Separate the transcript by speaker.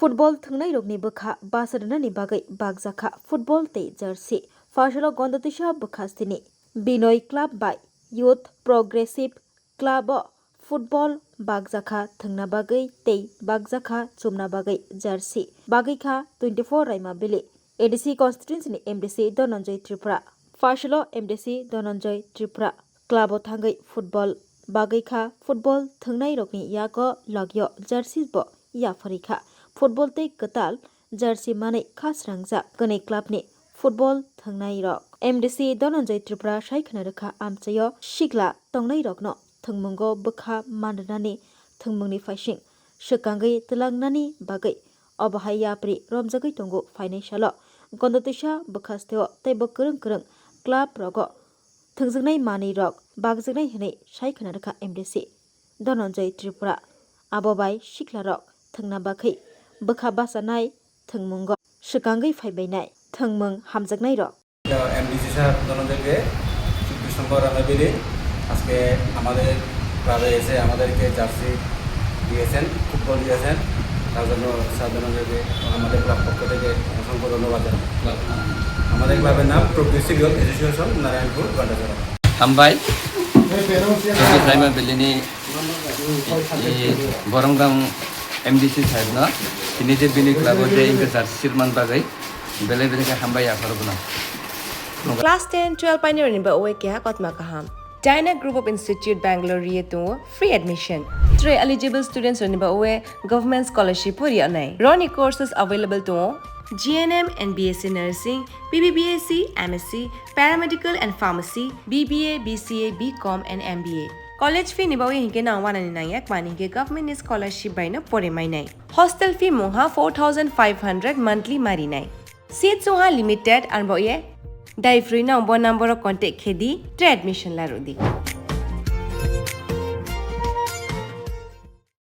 Speaker 1: Football thangnai rokni bokha basarnani bagai bagjaka football te jersey Fashalo gondatisha bokhastini Binoy Club by Youth Progressive Club Football bagjaka thangna bagai te bagjaka chumna bagai jersey bagika 24 raima bili ADC constituency ni MDC Dhananjay Tripura Fashalo MDC Dhananjay Tripura Club thangai football bagika football thangnai rokni yago lagyo jersey bo ya farika Football te katal jersey mane khas rangja kane club ni football thangnai rok MDC Dhananjay Tripura shaikhna rakha amchayo shikla tongnai rok no thangmungo bokha mandanani thangmungni faising shkangai tlangnani bagai obahaya pri romjagai tongo financial gondotisha bokhasteo tei bokrung krung club rogo thangjagnai mani rok bagjagnai hinai shaikhna rakha MDC Dhananjay Tripura abobai shikla rok thangna bakhai bokha basanai thangmungo shkangai phaibainai thangmung hamjaknai rok
Speaker 2: MDC সাহেব ধনঞ্জয়কে ২৪ December রানাবিলি আজকে আমাদের ক্লাবে এসে আমাদেরকে jersey দিয়েছেন football দিয়েছেন তার জন্য স্যার ধনঞ্জয়কে আমাদের ক্লাব পক্ষ থেকে অসংখ্য ধন্যবাদ জানাই আমাদের ক্লাবের নাম progressive youth association Narayanpur Gandajora
Speaker 3: হামবাই প্রাইমার বেলিনি বরংগাং MDC साहेब ना ini je bini club de inke jersey man bagai bele bele ka hamba ya korobna
Speaker 4: Class 10 12 pioneer ni ba oe kya kotma kaham Dyna Group of Institute Bangalore yetu free admission 3 eligible students ni ba oe government scholarship puri anai Roni courses available to GNM and BSc Nursing, BBBAC, MSc, Paramedical and Pharmacy, BBA, BCA, BCom and MBA. College fee ni bawi hinke na wana ni nayak mani ke government scholarship by na pore mai nai. Hostel fee moha 4,500 monthly mari nai. Seats oha limited and bawi dai free na umbo number of contact khedi tre admission la rodi.